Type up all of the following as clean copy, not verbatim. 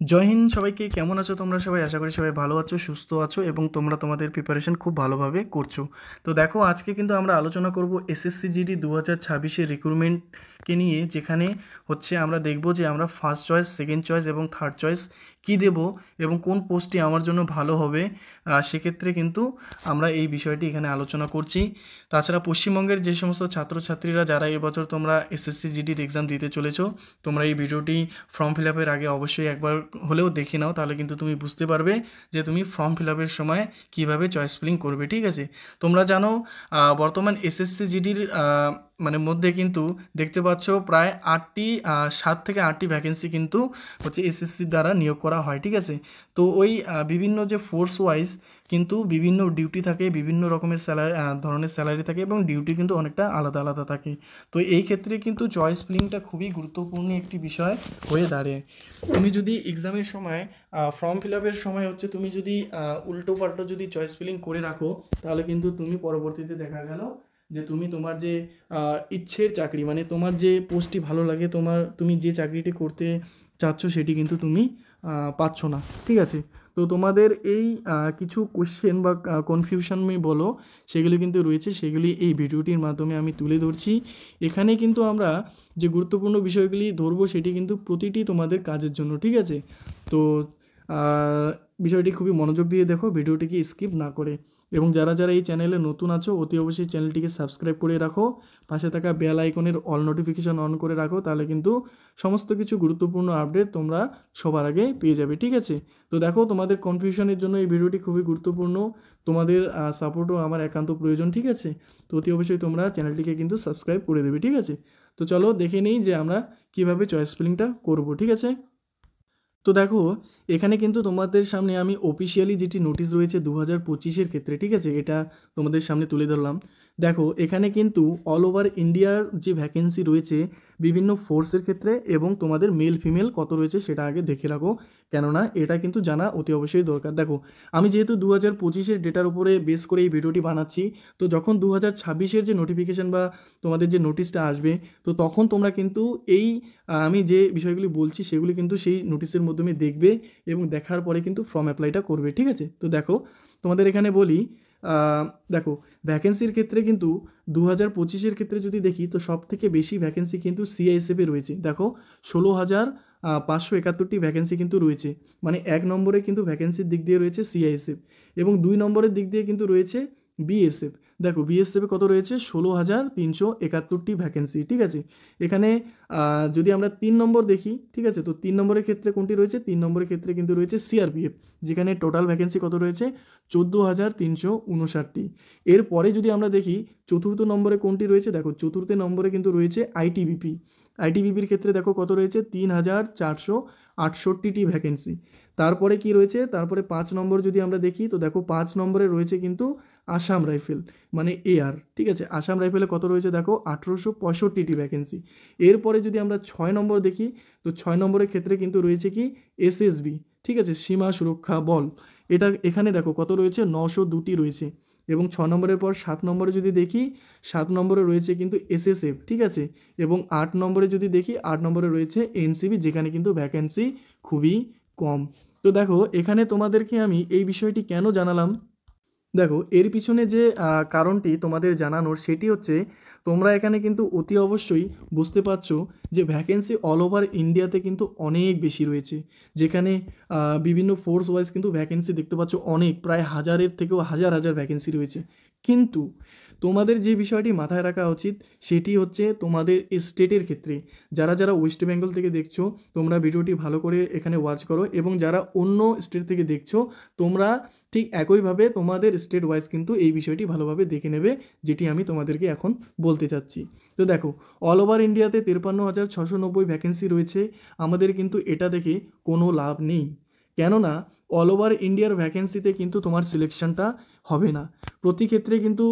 জয় হিন্দ সবাইকে। কেমন আছো তোমরা সবাই? আশা করি সবাই ভালো আছো, সুস্থ আছো এবং তোমরা তোমাদের প্রিপারেশন খুব ভালোভাবে করছো। তো দেখো, আজকে কিন্তু আমরা আলোচনা করব এসএসসি জিডি 2026-এর রিক্রুটমেন্টকে নিয়ে, যেখানে হচ্ছে আমরা দেখব যে আমরা ফার্স্ট চয়েস, সেকেন্ড চয়েস এবং থার্ড চয়েস কী দেব এবং কোন পোস্টটি আমার জন্য ভালো হবে। সেক্ষেত্রে কিন্তু আমরা এই বিষয়টি এখানে আলোচনা করছি। তাছাড়া পশ্চিমবঙ্গের যে সমস্ত ছাত্রছাত্রীরা যারা এবছর তোমরা এসএসসি জিডির এক্সাম দিতে চলেছো, তোমরা এই ভিডিওটি ফর্ম ফিল আপের আগে অবশ্যই একবার হলেও দেখে নাও, তাহলে কিন্তু তুমি বুঝতে পারবে যে তুমি ফর্ম ফিল আপের সময় কীভাবে চয়েস ফিলিং করবে। ঠিক আছে? তোমরা জানো বর্তমান এসএসসি জিডির মানে মধ্যে কিন্তু দেখতে পাচ্ছ প্রায় 7 থেকে 8টি ভ্যাকেন্সি কিন্তু হচ্ছে এসএসসির দ্বারা নিয়োগ করা হয়। ঠিক আছে? তো ওই বিভিন্ন যে ফোর্স ওয়াইজ কিন্তু বিভিন্ন ডিউটি থাকে, বিভিন্ন রকমের ধরনের স্যালারি থাকে এবং ডিউটি কিন্তু অনেকটা আলাদা আলাদা থাকে। তো এই ক্ষেত্রে কিন্তু চয়েস ফিলিংটা খুবই গুরুত্বপূর্ণ একটি বিষয় হয়ে দাঁড়ায়। তুমি যদি এক্সামের সময় ফর্ম ফিল আপের সময় হচ্ছে তুমি যদি উল্টো পাল্টো যদি চয়েস ফিলিং করে রাখো, তাহলে কিন্তু তুমি পরবর্তীতে দেখা গেল যে তুমি তোমার যে ইচ্ছের চাকরি, মানে তোমার যে পোস্টটি ভালো লাগে, তুমি যে চাকরিটি করতে চাচ্ছ সেটি কিন্তু তুমি পাচ্ছ না। ঠিক আছে? তো তোমাদের এই কিছু কোশ্চেন বা কনফিউশন বলো, সেগুলি কিন্তু রয়েছে, সেগুলি এই ভিডিওটির মাধ্যমে আমি তুলে ধরছি। এখানে কিন্তু আমরা যে গুরুত্বপূর্ণ বিষয়গুলি ধরবো সেটি কিন্তু প্রতিটি তোমাদের কাজের জন্য। ঠিক আছে? তো বিষয়টি খুবই মনোযোগ দিয়ে দেখো, ভিডিওটিকে স্কিপ না করে। এবং যারা যারা এই চ্যানেলে নতুন আছো, অতি অবশ্যই চ্যানেলটিকে সাবস্ক্রাইব করে রাখো, পাশে থাকা বেল আইকনের অল নোটিফিকেশন অন করে রাখো, তাহলে কিন্তু সমস্ত কিছু গুরুত্বপূর্ণ আপডেট তোমরা সবার আগে পেয়ে যাবে। ঠিক আছে? তো দেখো, তোমাদের কনফিউশনের জন্য এই ভিডিওটি খুবই গুরুত্বপূর্ণ, তোমাদের সাপোর্টও আমার একান্ত প্রয়োজন। ঠিক আছে? তো অতি অবশ্যই তোমরা চ্যানেলটিকে কিন্তু সাবস্ক্রাইব করে দেবে। ঠিক আছে? তো চলো দেখে নিই যে আমরা কীভাবে চয়েস ফিলিংটা করব। ঠিক আছে? তো দেখো, এখানে কিন্তু তোমাদের সামনে আমি অফিসিয়ালি যেটি নোটিশ রয়েছে 2025-এর ক্ষেত্রে, ঠিক আছে, এটা তোমাদের সামনে তুলে ধরলাম। দেখো, এখানে কিন্তু অল ওভার ইন্ডিয়ার যে ভ্যাকেন্সি রয়েছে বিভিন্ন ফোর্সের ক্ষেত্রে, এবং তোমাদের মেল ফিমেল কত রয়েছে সেটা আগে দেখে রাখো, কেননা এটা কিন্তু জানা অতি অবশ্যই দরকার। দেখো, আমি যেহেতু 2025-এর ডেটার উপরে বেস করে এই ভিডিওটি বানাচ্ছি, তো যখন 2026-এর যে নোটিফিকেশান বা তোমাদের যে নোটিশটা আসবে, তো তখন তোমরা কিন্তু এই আমি যে বিষয়গুলি বলছি সেগুলি কিন্তু সেই নোটিশের মাধ্যমে দেখবে এবং দেখার পরে কিন্তু ফর্ম অ্যাপ্লাইটা করবে। ঠিক আছে? তো দেখো, তোমাদের এখানে বলি, দেখো, ভ্যাকেন্সির ক্ষেত্রে কিন্তু 2025-এর ক্ষেত্রে যদি দেখি, তো সব থেকে বেশি ভ্যাকেন্সি কিন্তু সিআইএসএফে রয়েছে। দেখো, 16,571টি ভ্যাকেন্সি কিন্তু রয়েছে, মানে 1 নম্বরে কিন্তু ভ্যাকেন্সির দিক দিয়ে রয়েছে সিআইএসএফ, এবং 2 নম্বরের দিক দিয়ে কিন্তু রয়েছে বিএসএফ। দেখো, বিএসএফে কত রয়েছে? 16,371টি ভ্যাকেন্সি। ঠিক আছে? এখানে যদি আমরা 3 নম্বর দেখি, ঠিক আছে, তো 3 নম্বরের ক্ষেত্রে কোনটি রয়েছে? 3 নম্বরের ক্ষেত্রে কিন্তু রয়েছে সিআরপিএফ, যেখানে টোটাল ভ্যাকেন্সি কত রয়েছে? 14,359টি। এরপরে যদি আমরা দেখি চতুর্থ নম্বরে কোনটি রয়েছে, দেখো চতুর্থ নম্বরে কিন্তু রয়েছে আইটিবিপি। আইটিবিপির ক্ষেত্রে দেখো কত রয়েছে? 3,468টি ভ্যাকেন্সি। তারপরে কি রয়েছে? তারপরে 5 নম্বর যদি আমরা দেখি, তো দেখো 5 নম্বরে রয়েছে কিন্তু আসাম রাইফেল, মানে এআর। ঠিক আছে? আসাম রাইফেলে কত রয়েছে? দেখো 1865টি ভ্যাকেন্সি। এরপরে যদি আমরা 6 নম্বর দেখি, তো 6 নম্বরের ক্ষেত্রে কিন্তু রয়েছে কি? এসএসবি। ঠিক আছে? সীমা সুরক্ষা বল। এখানে দেখো কত রয়েছে? 902টি রয়েছে। এবং 6 নম্বরের পর 7 নম্বরে যদি দেখি, 7 নম্বরে রয়েছে কিন্তু এসএসএফ। ঠিক আছে? এবং 8 নম্বরে যদি দেখি, 8 নম্বরে রয়েছে এনসিবি, যেখানে কিন্তু ভ্যাকেন্সি খুবই কম। তো দেখো, এখানে তোমাদেরকে আমি এই বিষয়টি কেন জানালাম, দেখো এর পিছনে যে কারণটি তোমাদের জানানোর, সেটি হচ্ছে তোমরা এখানে কিন্তু অতি অবশ্যই বুঝতে পারছো যে ভ্যাকেন্সি অল ওভার ইন্ডিয়াতে কিন্তু অনেক বেশি রয়েছে, যেখানে বিভিন্ন ফোর্স ওয়াইজ কিন্তু ভ্যাকেন্সি দেখতে পাচ্ছ অনেক, প্রায় হাজারের থেকেও হাজার হাজার ভ্যাকেন্সি রয়েছে। কিন্তু তোমাদের যে বিষয়টি মাথায় রাখা উচিত সেটি হচ্ছে তোমাদের স্টেটের ক্ষেত্রে, যারা যারা ওয়েস্ট বেঙ্গল থেকে দেখছো তোমরা ভিডিওটি ভালো করে এখানে ওয়াচ করো, এবং যারা অন্য স্টেট থেকে দেখছো তোমরা ঠিক একইভাবে তোমাদের স্টেট ওয়াইজ কিন্তু এই বিষয়টি ভালোভাবে দেখে নেবে, যেটি আমি তোমাদেরকে এখন বলতে চাচ্ছি। তো দেখো, অল ওভার ইন্ডিয়াতে 53,690 ভ্যাকেন্সি রয়েছে। আমাদের কিন্তু এটা দেখে কোনো লাভ নেই, কেননা অল ওভার ইন্ডিয়ার ভ্যাকেন্সিতে কিন্তু তোমার সিলেকশনটা হবে না। প্রতি ক্ষেত্রে কিন্তু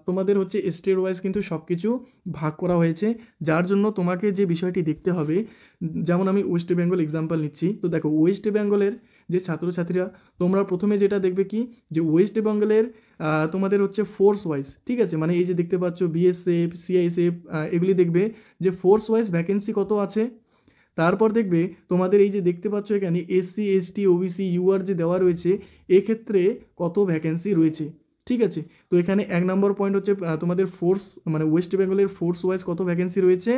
তোমাদের হচ্ছে স্টেট ওয়াইজ কিন্তু সব কিছু ভাগ করা হয়েছে, যার জন্য তোমাকে যে বিষয়টি দেখতে হবে, যেমন আমি ওয়েস্ট বেঙ্গল এক্সাম্পল নিচ্ছি। তো দেখো, ওয়েস্ট বেঙ্গলের যে ছাত্রছাত্রীরা, তোমরা প্রথমে যেটা দেখবে কি, যে ওয়েস্ট বেঙ্গলের তোমাদের হচ্ছে ফোর্স ওয়াইজ, ঠিক আছে, মানে এই যে দেখতে পাচ্ছ বিএসএফ, সিআইএসএফ, এগুলি দেখবে যে ফোর্স ওয়াইজ ভ্যাকেন্সি কত আছে। তারপর দেখবে তোমাদের এই যে দেখতে পাচ্ছ এখানে এসসি এসটি ওবিসি ইউআর যে দেওয়া রয়েছে এক্ষেত্রে কত ভ্যাকেন্সি রয়েছে, ঠিক আছে। তো এখানে 1 নম্বর পয়েন্ট হচ্ছে তোমাদের ফোর্স মানে ওয়েস্ট বেঙ্গলের ফোর্স ওয়াইজ কত ভ্যাকেন্সি রয়েছে,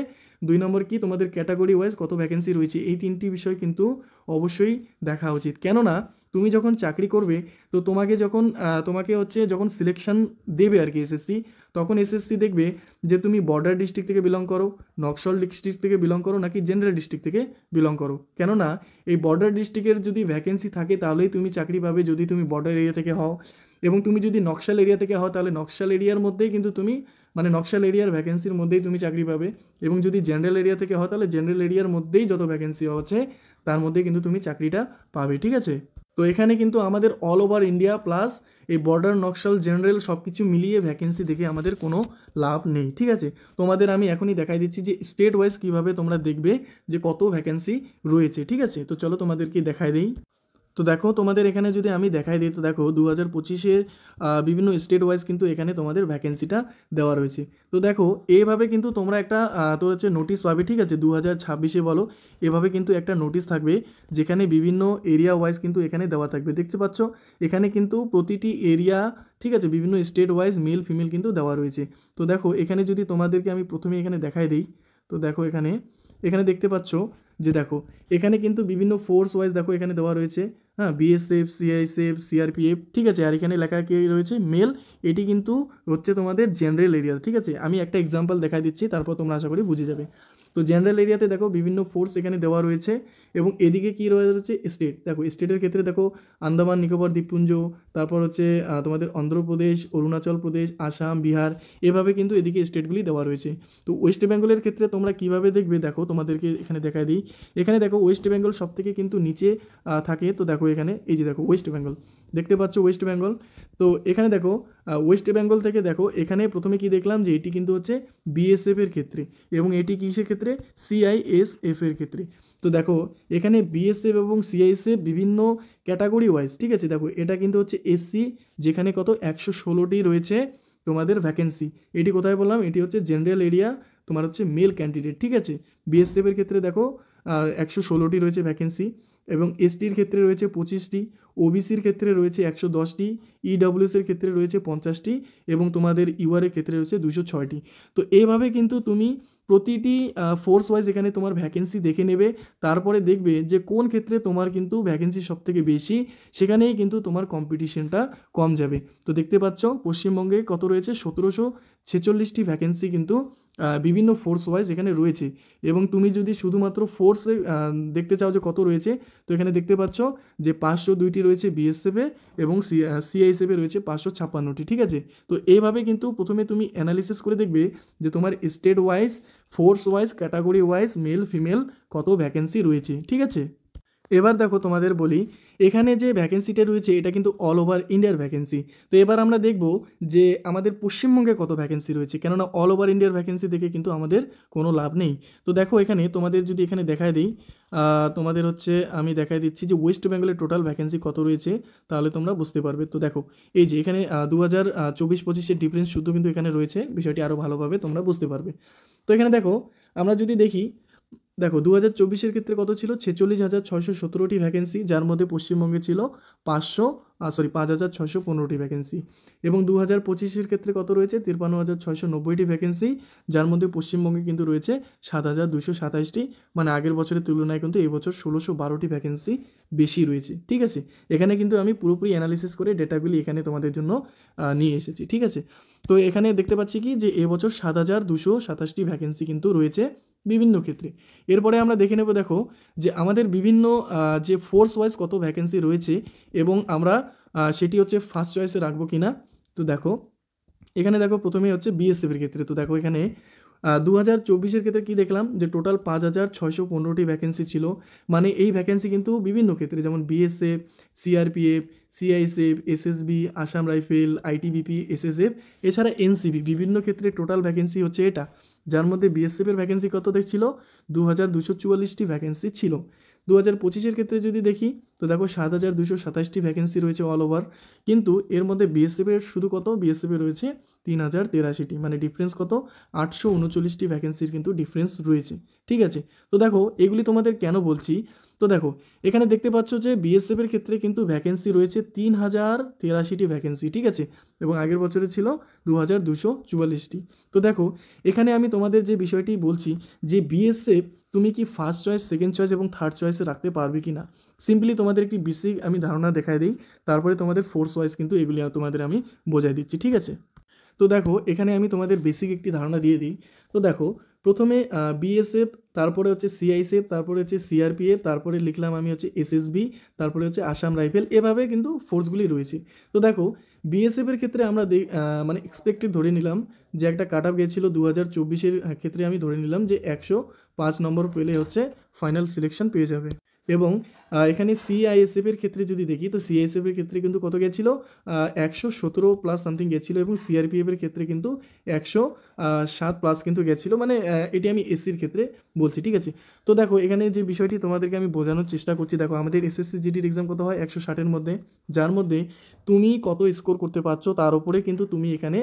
2 নম্বর কি তোমাদের ক্যাটাগরি ওয়াইজ কত ভ্যাকেন্সি রয়েছে। এই 3টি বিষয় কিন্তু অবশ্যই দেখা উচিত, কেননা তুমি যখন চাকরি করবে তো তোমাকে হচ্ছে যখন সিলেকশন দেবে আর কি এসএসসি, তখন এসএসসি দেখবে যে তুমি বর্ডার ডিস্ট্রিক্ট থেকে বিলং করো, নকশাল ডিস্ট্রিক্ট থেকে বিলং করো নাকি জেনারেল ডিস্ট্রিক্ট থেকে বিলং করো। কেননা এই বর্ডার ডিস্ট্রিক্টের যদি ভ্যাকেন্সি থাকে তাহলেই তুমি চাকরি পাবে যদি তুমি বর্ডার এরিয়া থেকে হও, এবং তুমি যদি নকশাল এরিয়া থেকে হও তাহলে নকশাল এরিয়ার মধ্যেই কিন্তু তুমি মানে নকশাল এরিয়ার ভ্যাকেন্সির মধ্যেই তুমি চাকরি পাবে, এবং যদি জেনারেল এরিয়া থেকে হও তাহলে জেনারেল এরিয়ার মধ্যেই যত ভ্যাকেন্সি আছে তার মধ্যেই কিন্তু তুমি চাকরিটা পাবে, ঠিক আছে। তো এখানে কিন্তু আমাদের অল ওভার ইন্ডিয়া প্লাস এই বর্ডার নকশাল জেনারেল সব কিছু মিলিয়ে ভ্যাকেন্সি দেখে আমাদের কোনো লাভ নেই, ঠিক আছে। তোমাদের আমি এখনই দেখাই দিচ্ছি যে স্টেট ওয়াইজ কীভাবে তোমরা দেখবে যে কত ভ্যাকেন্সি রয়েছে, ঠিক আছে। তো চলো তোমাদেরকে দেখাই দিই। তো দেখো তোমাদের এখানে যদি আমি দেখাই দিই তো দেখো 2025-এর বিভিন্ন স্টেট ওয়াইজ কিন্তু এখানে তোমাদের ভ্যাকেন্সিটা দেওয়া রয়েছে। তো দেখো এইভাবে কিন্তু তোমরা একটা তোর হচ্ছে নোটিশ পাবে, ঠিক আছে। 2026-এ বলো এভাবে কিন্তু একটা নোটিশ থাকবে যেখানে বিভিন্ন এরিয়া ওয়াইজ কিন্তু এখানে দেওয়া থাকবে, দেখতে পাচ্ছ এখানে কিন্তু প্রতিটি এরিয়া, ঠিক আছে, বিভিন্ন স্টেট ওয়াইজ মেল ফিমেল কিন্তু দেওয়া রয়েছে। তো দেখো এখানে যদি তোমাদেরকে আমি প্রথমে এখানে দেখাই দিই তো দেখো এখানে দেখতে পাচ্ছ যে দেখো এখানে কিন্তু বিভিন্ন ফোর্স ওয়াইজ দেখো এখানে দেওয়া রয়েছে, হ্যাঁ, বিএসএফ, সিআইএসএফ, সিআরপিএফ, ঠিক আছে। আর এখানে লেখা কি রয়েছে মেল, এটি কিন্তু হচ্ছে তোমাদের জেনারেল এরিয়া, ঠিক আছে। আমি একটা এক্সাম্পল দেখাই দিচ্ছি তারপর তোমরা আশা করি বুঝে যাবে। তো জেনারেল এরিয়াতে দেখো বিভিন্ন ফোর্স এখানে দেওয়া রয়েছে, এবং এদিকে কী রয়েছে স্টেট, দেখো স্টেটের ক্ষেত্রে দেখো আন্দামান নিকোবর দ্বীপপুঞ্জ, তারপর হচ্ছে তোমাদের অন্ধ্রপ্রদেশ, অরুণাচল প্রদেশ, আসাম, বিহার, এভাবে কিন্তু এদিকে স্টেটগুলি দেওয়া রয়েছে। তো ওয়েস্ট বেঙ্গলের ক্ষেত্রে তোমরা কীভাবে দেখবে দেখো তোমাদেরকে এখানে দেখাই দিই। এখানে দেখো ওয়েস্ট বেঙ্গল সব থেকে কিন্তু নিচে থাকে। তো দেখো এখানে এই যে দেখো ওয়েস্ট বেঙ্গল, দেখতে পাচ্ছ ওয়েস্ট বেঙ্গল। তো এখানে দেখো ওয়েস্ট বেঙ্গল থেকে দেখো এখানে প্রথমে কি দেখলাম যে এটি কিন্তু হচ্ছে বিএসএফের ক্ষেত্রে, এবং এটি কিসের ক্ষেত্রে, সিআইএসএফ এর ক্ষেত্রে। তো দেখো এখানে বিএসএফ এবং সিআইএসএফ বিভিন্ন ক্যাটাগরি ওয়াইজ, ঠিক আছে। দেখো এটা কিন্তু হচ্ছে এসসি, যেখানে কত 116টি রয়েছে তোমাদের ভ্যাকেন্সি। এটি কোথায় বললাম, এটি হচ্ছে জেনারেল এরিয়া তোমার হচ্ছে মেল ক্যান্ডিডেট, ঠিক আছে। বিএসএফ এর ক্ষেত্রে দেখো 116টি রয়েছে ভ্যাকেন্সি, এবং এসটির ক্ষেত্রে রয়েছে 25টি, ওবিসির ক্ষেত্রে রয়েছে 110টি, ইডব্লিউএস এর ক্ষেত্রে রয়েছে 50টি, এবং তোমাদের ইউআর এর ক্ষেত্রে রয়েছে 206টি। তো এইভাবে কিন্তু তুমি প্রতিটি ফোর্স ওয়াইজ এখানে তোমার ভ্যাকেন্সি দেখে নেবে, তারপরে দেখবে যে কোন ক্ষেত্রে তোমার কিন্তু ভ্যাকেন্সি সবথেকে বেশি, সেখানেই কিন্তু তোমার কম্পিটিশনটা কম যাবে। তো দেখতে পাচ্ছ পশ্চিমবঙ্গে কত রয়েছে, 1746টি ভ্যাকেন্সি কিন্তু বিভিন্ন ফোর্স ওয়াইজ এখানে রয়েছে। এবং তুমি যদি শুধুমাত্র ফোর্সে দেখতে চাও যে কত রয়েছে, তো এখানে দেখতে পাচ্ছ যে 502টি রয়েছে বিএসএফে, এবং সিআইএসএফে রয়েছে 556টি, ঠিক আছে। তো এইভাবে কিন্তু প্রথমে তুমি অ্যানালিসিস করে দেখবে যে তোমার state wise, force wise, category wise male female কত ভ্যাকেন্সি রয়েছে, ঠিক আছে। এবার দেখো তোমাদের বলি এখানে যে ভ্যাকেন্সিটা রয়েছে এটা কিন্তু অল ওভার ইন্ডিয়ার ভ্যাকেন্সি। তো এবার আমরা দেখব যে আমাদের পশ্চিমবঙ্গে কত ভ্যাকেন্সি রয়েছে, কেননা অল ওভার ইন্ডিয়ার ভ্যাকেন্সি দেখে কিন্তু আমাদের কোনো লাভ নেই। তো দেখো এখানে তোমাদের যদি এখানে দেখায় দিই, তোমাদের হচ্ছে আমি দেখাই দিচ্ছি যে ওয়েস্ট বেঙ্গলের টোটাল ভ্যাকেন্সি কত রয়েছে, তাহলে তোমরা বুঝতে পারবে। তো দেখো এই যে এখানে 2024-25-এর ডিফারেন্স শুধু কিন্তু এখানে রয়েছে, বিষয়টি আরও ভালোভাবে তোমরা বুঝতে পারবে। তো এখানে দেখো আমরা যদি দেখি, দেখো 2024-এর ক্ষেত্রে কত ছিল, 46,617টি ভ্যাকেন্সি, যার মধ্যে পশ্চিমবঙ্গে ছিল 5,615টি ভ্যাকেন্সি। এবং 2025-এর ক্ষেত্রে কত রয়েছে, 53,690টি ভ্যাকেন্সি, যার মধ্যে পশ্চিমবঙ্গে কিন্তু রয়েছে 7,227টি, মানে আগের বছরের তুলনায় কিন্তু এই বছর 1,612টি ভ্যাকেন্সি বেশি রয়েছে, ঠিক আছে। এখানে কিন্তু আমি পুরোপুরি অ্যানালিসিস করে ডেটাগুলি এখানে তোমাদের জন্য নিয়ে এসেছি, ঠিক আছে। তো এখানে দেখতে পাচ্ছি কি যে এবছর 7,227টি ভ্যাকেন্সি কিন্তু রয়েছে বিভিন্ন ক্ষেত্রে। এরপরে আমরা দেখে নেব দেখো যে আমাদের বিভিন্ন যে ফোর্স ওয়াইজ কত ভ্যাকেন্সি রয়েছে, এবং আমরা সেটি হচ্ছে ফার্স্ট চয়েসে রাখবো কি না। তো দেখো এখানে দেখো প্রথমে হচ্ছে বিএসএফের ক্ষেত্রে। তো দেখো এখানে 2024-এর ক্ষেত্রে কী দেখলাম যে টোটাল 5,615টি ভ্যাকেন্সি ছিল, মানে এই ভ্যাকেন্সি কিন্তু বিভিন্ন ক্ষেত্রে যেমন BSF, CRPF, CISF, SSB, Assam rifle, ITBP, SSF, এছাড়া এনসিবি, বিভিন্ন ক্ষেত্রে টোটাল ভ্যাকেন্সি হচ্ছে এটা, যার মধ্যে বিএসএফের ভ্যাকেন্সি কত দেখছিল, 2,244টি ভ্যাকেন্সি ছিল। 2025-এর ক্ষেত্রে যদি দেখি তো দেখো 7,227টি ভ্যাকেন্সি রয়েছে অল ওভার, কিন্তু এর মধ্যে বিএসএফের শুধু কত, বিএসএফে রয়েছে 3083টি, মানে ডিফারেন্স কত? 839টি ভ্যাকেন্সির কিন্তু ডিফারেন্স রয়েছে। ঠিক আছে, তো দেখো এগুলি তোমাদের কেন বলছি, তো দেখো এখানে দেখতে পাচ্ছ যে বিএসএফের ক্ষেত্রে কিন্তু ভ্যাকেন্সি রয়েছে 3083টি ভ্যাকেন্সি। ঠিক আছে, এবং আগের বছরে ছিল 2244টি। তো দেখো এখানে আমি তোমাদের যে বিষয়টি বলছি যে বিএসএফ তুমি কি ফার্স্ট চয়েস, সেকেন্ড চয়েস এবং থার্ড চয়েসে রাখতে পারবে কি না, সিম্পলি তোমাদের একটি বেসিক আমি ধারণা দেখাই দিই, তারপরে তোমাদের ফোর্স ওয়াইজ কিন্তু এগুলি তোমাদের আমি বোঝাই দিচ্ছি। ঠিক আছে, তো দেখো এখানে আমি তোমাদের বেসিক একটি ধারণা দিয়ে দিই। তো দেখো প্রথমে বিএসএফ, তারপরে হচ্ছে সিআইএসএফ, তারপরে হচ্ছে সিআরপিএফ, তারপরে লিখলাম আমি হচ্ছে এসএসবি, তারপরে হচ্ছে আসাম রাইফেল, এভাবে কিন্তু ফোর্সগুলি রয়েছে। তো দেখো বিএসএফের ক্ষেত্রে আমরা মানে এক্সপেক্টেড ধরে নিলাম যে একটা কাট আপ গিয়েছিল 2024-এর ক্ষেত্রে, আমি ধরে নিলাম যে 105 নম্বর পেলে হচ্ছে ফাইনাল সিলেকশন পেয়ে যাবে। এবং এখানে সিআইএসএফের ক্ষেত্রে যদি দেখি, তো সিআইএসএফের ক্ষেত্রে কিন্তু কত গেছিল? 117 প্লাস সামথিং গেছিলো, এবং সিআরপিএফের ক্ষেত্রে কিন্তু 107 প্লাস কিন্তু গেছিলো, মানে এটি আমি এসির ক্ষেত্রে বলছি। ঠিক আছে, তো দেখো এখানে যে বিষয়টি তোমাদেরকে আমি বোঝানোর চেষ্টা করছি, দেখো আমাদের এসএসসি জিডির এক্সাম কত হয়? 160-এর মধ্যে, যার মধ্যে তুমি কত স্কোর করতে পারছো তার উপরে কিন্তু তুমি এখানে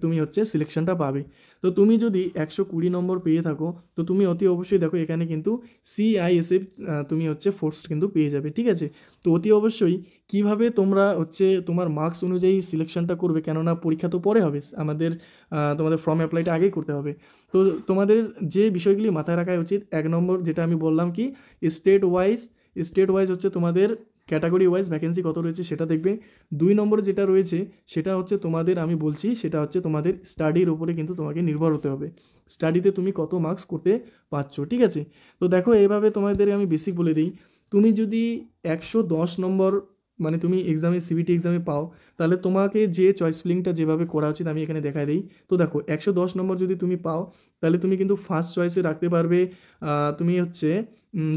তুমি হচ্ছে সিলেকশনটা পাবে। তো তুমি যদি 120 নম্বর পেয়ে থাকো, তো তুমি অতি অবশ্যই দেখো এখানে কিন্তু সিআইএসএফ তুমি হচ্ছে ফোর্স কিন্তু পেয়ে যাবে। ঠিক আছে, তো অতি অবশ্যই কিভাবে তোমরা হচ্ছে তোমার মার্কস অনুযায়ী সিলেকশনটা করবে, কেননা পরীক্ষা তো পরে হবে, আমাদের তোমাদের ফর্ম অ্যাপ্লাইটা আগেই করতে হবে। তো তোমাদের যে বিষয়গুলি মাথায় রাখা উচিত, 1 নম্বর যেটা আমি বললাম কি, স্টেট ওয়াইজ হচ্ছে তোমাদের ক্যাটাগরি ওয়াইজ ভ্যাকেন্সি কত রয়েছে সেটা দেখবে। 2 নম্বরে যেটা রয়েছে সেটা হচ্ছে তোমাদের, আমি বলছি সেটা হচ্ছে তোমাদের স্টাডির উপরে কিন্তু তোমাকে নির্ভর হতে হবে, স্টাডিতে তুমি কত মার্কস করতে পারছো। ঠিক আছে, তো দেখো এইভাবে তোমাদের আমি বেসিক বলে দিই। তুমি যদি 110 নম্বর মানে তুমি এক্সামে সিবিটি এক্সামে পাও, তাহলে তোমাকে যে চয়েস ফিলিংটা যেভাবে করা উচিত আমি এখানে দেখাই দিই। তো দেখো 110 নম্বর যদি তুমি পাও, তাহলে তুমি কিন্তু ফার্স্ট চয়েসে রাখতে পারবে, তুমি হচ্ছে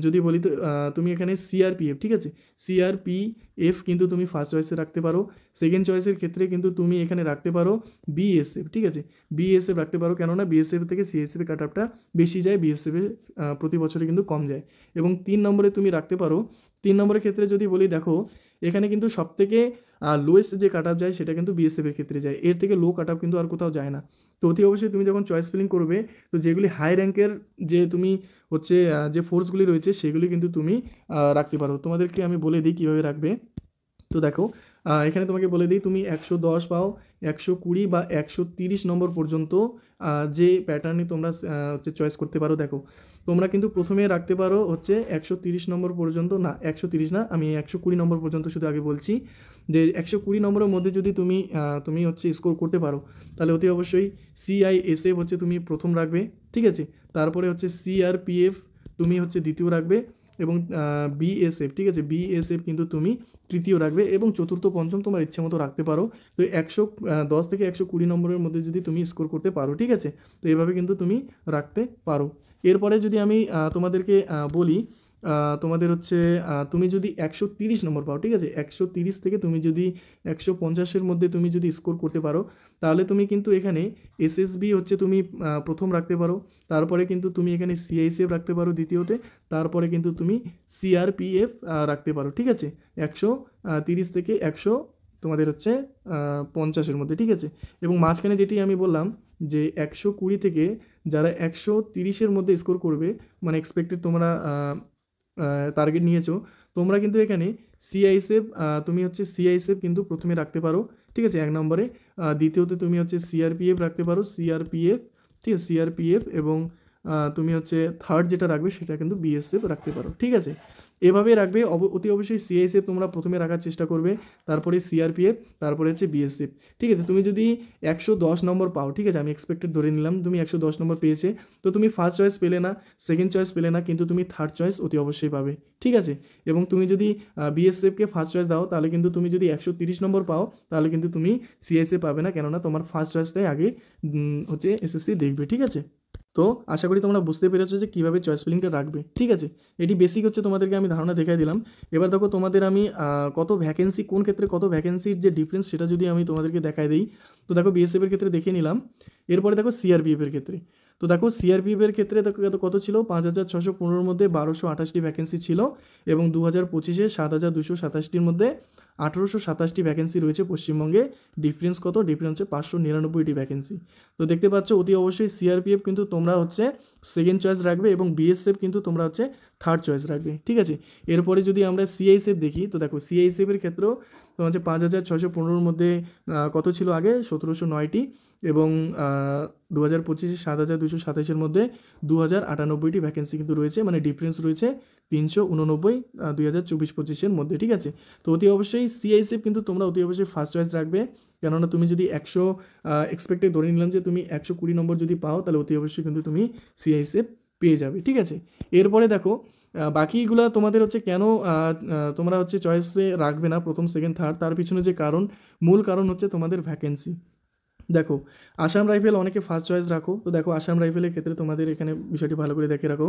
যদি বলি তো তুমি এখানে সিআরপিএফ, ঠিক আছে, সিআরপিএফ কিন্তু তুমি ফার্স্ট চয়েসে রাখতে পারো। সেকেন্ড চয়েসের ক্ষেত্রে কিন্তু তুমি এখানে রাখতে পারো বিএসএফ। ঠিক আছে, বিএসএফ রাখতে পারো, কেননা বিএসএফ থেকে সিএসএফ কাট আপটা বেশি যায়, বিএসএফে প্রতি বছরে কিন্তু কম যায়। এবং 3 নম্বরে তুমি রাখতে পারো, 3 নম্বরের ক্ষেত্রে যদি বলি, দেখো এখানে কিন্তু সবথেকে লোয়েস্ট যে কাট আপ যায় সেটা কিন্তু বিএসএফের ক্ষেত্রে যায়, এর থেকে লো কাট আপ কিন্তু আর কোথাও যায় না। তো অতি অবশ্যই তুমি যখন চয়েস ফিলিং করবে, তো যেগুলি হাই র্যাঙ্কের যে তুমি হচ্ছে যে ফোর্সগুলি রয়েছে সেগুলি কিন্তু তুমি রাখতে পারো। তোমাদেরকে আমি বলে দিই কীভাবে রাখবে। তো দেখো এখানে তোমাকে বলে দিই, তুমি 110 পাও, 120 বা 130 নম্বর পর্যন্ত যে প্যাটার্নই তোমরা হচ্ছে চয়েস করতে পারো। দেখো তোমরা কিন্তু প্রথমে রাখতে পারো হচ্ছে 130 নম্বর পর্যন্ত, না 130 না, আমি 120 নম্বর পর্যন্ত শুধু আগে বলছি, যে 120 নম্বরের মধ্যে যদি তুমি হচ্ছে স্কোর করতে পারো, তাহলে অতি অবশ্যই সিআইএসএফ হচ্ছে তুমি প্রথম রাখবে। ঠিক আছে, তারপরে হচ্ছে সিআরপিএফ তুমি হচ্ছে দ্বিতীয় রাখবে, এবং বিএসএফ, ঠিক আছে, বিএসএফ কিন্তু তুমি তৃতীয় রাখবে, এবং চতুর্থ পঞ্চম তোমার ইচ্ছে মতো রাখতে পারো। তো 110 থেকে 120 নম্বরের মধ্যে যদি তুমি স্কোর করতে পারো, ঠিক আছে, তো এভাবে কিন্তু তুমি রাখতে পারো। এরপরে যদি আমি তোমাদেরকে বলি, তোমাদের হচ্ছে তুমি যদি 130 নম্বর পাও, ঠিক আছে, 130 থেকে তুমি যদি 150-এর মধ্যে তুমি যদি স্কোর করতে পারো, তাহলে তুমি কিন্তু এখানে এসএসবি হচ্ছে তুমি প্রথম রাখতে পারো, তারপরে কিন্তু তুমি এখানে সিআইএসএফ রাখতে পারো দ্বিতীয়তে, তারপরে কিন্তু তুমি সিআরপিএফ রাখতে পারো। ঠিক আছে, 130 থেকে 100 তোমাদের হচ্ছে 50-এর মধ্যে। ঠিক আছে, এবং মাঝখানে যেটি আমি বললাম যে 120 থেকে যারা 130-এর মধ্যে স্কোর করবে, মানে এক্সপেক্টেড তোমরা টার্গেট নিয়েছো, তোমরা কিন্তু এখানে সিআইএসএফ তুমি হচ্ছে সিআইএসএফ কিন্তু প্রথমে রাখতে পারো। ঠিক আছে, 1 নম্বরে, দ্বিতীয়তে তুমি হচ্ছে সিআরপিএফ রাখতে পারো, সিআরপিএফ, ঠিক আছে, সিআরপিএফ, এবং তুমি হচ্ছে থার্ড যেটা রাখবে সেটা কিন্তু বিএসএফ রাখতে পারো। ঠিক আছে, এভাবেই রাখবে। অতি অবশ্যই সিআইএসএফ তোমরা প্রথমে রাখার চেষ্টা করবে, তারপরে সিআরপিএফ, তারপরে হচ্ছে বিএসএফ। ঠিক আছে, তুমি যদি 110 নম্বর পাও, ঠিক আছে, আমি এক্সপেক্টেড ধরে নিলাম তুমি 110 নম্বর পেয়েছে, তো তুমি ফার্স্ট চয়েস পেলে না, সেকেন্ড চয়েস পেলে না, কিন্তু তুমি থার্ড চয়েস অতি অবশ্যই পাবে। ঠিক আছে, এবং তুমি যদি বিএসএফকে ফার্স্ট চয়েস দাও, তাহলে কিন্তু তুমি যদি 130 নম্বর পাও, তাহলে কিন্তু তুমি সিআইএসএফ পাবে না, কেননা তোমার ফার্স্ট চয়েসটাই আগে হচ্ছে এসএসসি দেখবে। ঠিক আছে, তো আশা করি তোমরা বুঝতে পেরেছো যে কীভাবে চয়েস ফিলিংটা রাখবে। ঠিক আছে, এটি বেসিক হচ্ছে তোমাদেরকে আমি ধারণা দেখাই দিলাম। এবার দেখো তোমাদের আমি কত ভ্যাকেন্সি, কোন ক্ষেত্রে কত ভ্যাকেন্সির যে ডিফারেন্স সেটা যদি আমি তোমাদেরকে দেখাই দিই, তো দেখো বিএসএফের ক্ষেত্রে দেখে নিলাম। এরপরে দেখো সিআরপিএফের ক্ষেত্রে, তো দেখো সিআরপিএফের ক্ষেত্রে দেখো কত ছিল, 5615-র মধ্যে 1228টি ভ্যাকেন্সি ছিল, এবং 2025-এ 7227-টির মধ্যে 1827টি ভ্যাকেন্সি রয়েছে পশ্চিমবঙ্গে। ডিফারেন্স কত? ডিফারেন্স হচ্ছে 599টি ভ্যাকেন্সি। তো দেখতে পাচ্ছ অতি অবশ্যই সিআরপিএফ কিন্তু তোমরা হচ্ছে সেকেন্ড চয়েস রাখবে এবং বিএসএফ কিন্তু তোমরা হচ্ছে থার্ড চয়েস রাখবে, ঠিক আছে। এরপরে যদি আমরা সিআইএসএফ দেখি, তো দেখো সিআইএসএফের ক্ষেত্রেও তোমার হচ্ছে 5615-র মধ্যে কত ছিল আগে? 1709টি এবং 2025-এ 7227-এর মধ্যে 2098টি ভ্যাকেন্সি কিন্তু রয়েছে, মানে ডিফারেন্স রয়েছে 389 2024-25-এর মধ্যে, ঠিক আছে। তো অতি অবশ্যই সিআইএসএফ কিন্তু তোমরা অতি অবশ্যই ফার্স্ট চয়েস রাখবে, কেননা তুমি যদি 100 এক্সপেক্টে ধরে নিলাম যে তুমি 120 নম্বর যদি পাও, তাহলে অতি অবশ্যই কিন্তু তুমি সিআইএসএফ পেয়ে যাবে, ঠিক আছে। এরপরে দেখো বাকিগুলো তোমাদের হচ্ছে কেন তোমরা হচ্ছে চয়েসে রাখবে না প্রথম, সেকেন্ড, থার্ড, তার পিছনে যে কারণ, মূল কারণ হচ্ছে তোমাদের ভ্যাকেন্সি। দেখো আসাম রাইফেল অনেকে ফার্স্ট চয়েস রাখো, তো দেখো আসাম রাইফেলের ক্ষেত্রে তোমাদের এখানে বিষয়টি ভালো করে দেখে রাখো।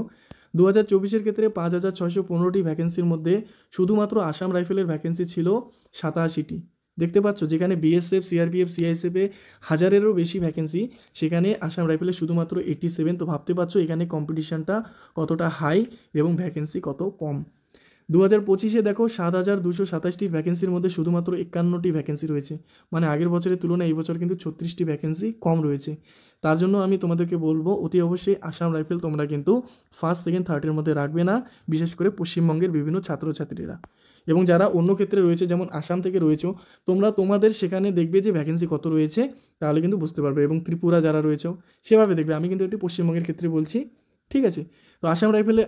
2024-এর ক্ষেত্রে 5615টি ভ্যাকেন্সির মধ্যে শুধুমাত্র আসাম রাইফেলের ভ্যাকেন্সি ছিল 87টি। দেখতে পাচ্ছ, যেখানে বিএসএফ, সিআরপিএফ, সিআইএসএফে 1000-এরও বেশি ভ্যাকেন্সি, সেখানে আসাম রাইফেলে শুধুমাত্র 87। তো ভাবতে পারছো এখানে কম্পিটিশানটা কতটা হাই এবং ভ্যাকেন্সি কত কম। 2025-এ দেখো 7227টির ভ্যাকেন্সির মধ্যে শুধুমাত্র 51টি ভ্যাকেন্সি রয়েছে, মানে আগের বছরের তুলনায় এই বছর কিন্তু 36টি ভ্যাকেন্সি কম রয়েছে। তার জন্য আমি তোমাদেরকে বলবো অতি অবশ্যই আসাম রাইফেল তোমরা কিন্তু ফার্স্ট, সেকেন্ড, থার্ডের মধ্যে রাখবে না, বিশেষ করে পশ্চিমবঙ্গের বিভিন্ন ছাত্রছাত্রীরা। এবং যারা অন্য ক্ষেত্রে রয়েছে, যেমন আসাম থেকে রয়েছে, তোমরা তোমাদের সেখানে দেখবে যে ভ্যাকেন্সি কত রয়েছে, তাহলে কিন্তু বুঝতে পারবে। এবং ত্রিপুরা যারা রয়েছে সেভাবে দেখবে, আমি কিন্তু একটি পশ্চিমবঙ্গের ক্ষেত্রে বলছি, ঠিক আছে। তো আসাম রাইফেলে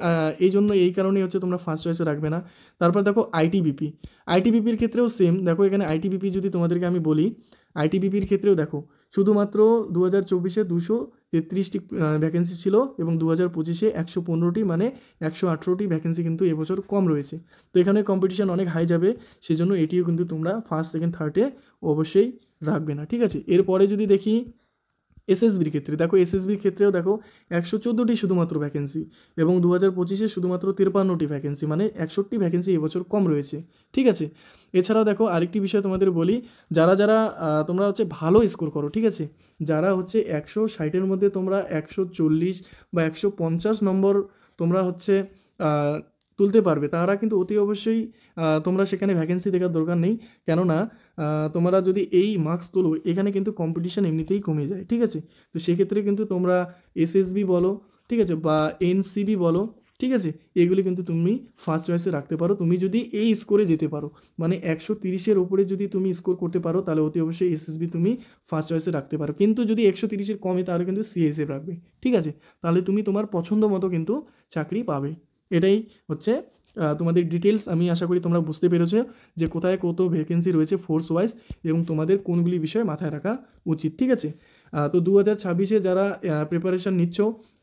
এই জন্য এই কারণেই হচ্ছে তোমরা ফার্স্ট চয়েসে রাখবে না। তারপর দেখো আইটিবিপি, আইটিবিপির ক্ষেত্রেও সেম। দেখো এখানে আইটিবিপি যদি তোমাদেরকে আমি বলি, আইটিবিপির ক্ষেত্রেও দেখো শুধুমাত্র 2024-এ 233টি ভ্যাকেন্সি ছিল এবং 2025-এ 115টি, মানে 118টি ভ্যাকেন্সি কিন্তু এবছর কম রয়েছে। তো এখানে কম্পিটিশান অনেক হাই যাবে, সেজন্য এটিও কিন্তু তোমরা ফার্স্ট, সেকেন্ড, থার্ডে অবশ্যই রাখবে না, ঠিক আছে। এরপরে যদি দেখি এসএসবির ক্ষেত্রে, দেখো এসএসবির ক্ষেত্রেও দেখো 114টি শুধুমাত্র ভ্যাকেন্সি এবং 2025-এ শুধুমাত্র 53টি ভ্যাকেন্সি, মানে 61টি ভ্যাকেন্সি এবছর কম রয়েছে, ঠিক আছে। এছাড়াও দেখো আরেকটি বিষয় তোমাদের বলি, যারা যারা তোমরা হচ্ছে ভালো স্কোর করো, ঠিক আছে, যারা হচ্ছে 160-এর মধ্যে তোমরা 140 বা 150 নম্বর তোমরা হচ্ছে তুলতে পারবে, তারা কিন্তু অতি অবশ্যই তোমরা সেখানে ভ্যাকেন্সি দেখার দরকার নেই, কেননা তোমরা যদি এই মার্কস তোলো, এখানে কিন্তু কম্পিটিশান এমনিতেই কমে যায়, ঠিক আছে। তো সেক্ষেত্রে কিন্তু তোমরা এসএসবি বলো, ঠিক আছে, বা এনসিবি বলো, ঠিক আছে, এগুলি কিন্তু তুমি ফার্স্ট চয়েসে রাখতে পারো। তুমি যদি এই স্কোরে যেতে পারো, মানে 130-এর উপরে যদি তুমি স্কোর করতে পারো, তাহলে অতি অবশ্যই এসএসবি তুমি ফার্স্ট চয়েসে রাখতে পারো। কিন্তু যদি 130-এর কমে, তাহলে কিন্তু সিএসএফ রাখবে, ঠিক আছে। তাহলে তুমি তোমার পছন্দ মতো কিন্তু চাকরি পাবে। এটাই হচ্ছে তোমাদের ডিটেলস। আমি আশা করি তোমরা বুঝতে পেরেছো যে কোথায় কত ভ্যাকেন্সি রয়েছে ফোর্স ওয়াইজ এবং তোমাদের কোনগুলি বিষয় মাথায় রাখা উচিত, ঠিক আছে। তো 2026-এ যারা প্রিপারেশান নিচ্ছ,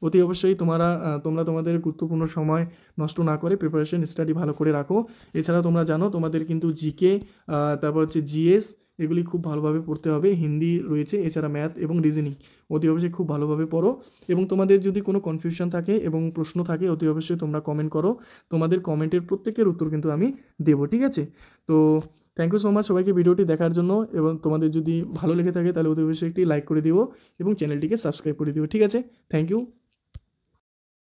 অতি অবশ্যই তোমরা তোমাদের গুরুত্বপূর্ণ সময় নষ্ট না করে প্রিপারেশান স্টাডি ভালো করে রাখো। এছাড়া তোমরা জানো তোমাদের কিন্তু জিকে, তারপর হচ্ছে জিএস, এগুলি খুব ভালোভাবে পড়তে হবে। হিন্দি রয়েছে, এছাড়া ম্যাথ এবং রিজনিং অতি অবশ্যই খুব ভালোভাবে পড়ো। এবং তোমাদের যদি কোনো কনফিউশন থাকে এবং প্রশ্ন থাকে, অতি অবশ্যই তোমরা কমেন্ট করো, তোমাদের কমেন্টের প্রত্যেকের উত্তর কিন্তু আমি দেবো, ঠিক আছে। তো থ্যাংক ইউ সো মাচ সবাইকে ভিডিওটি দেখার জন্য, এবং তোমাদের যদি ভালো লেগে থাকে তাহলে অতি অবশ্যই একটি লাইক করে দিও এবং চ্যানেলটিকে সাবস্ক্রাইব করে দিও, ঠিক আছে। Thank you.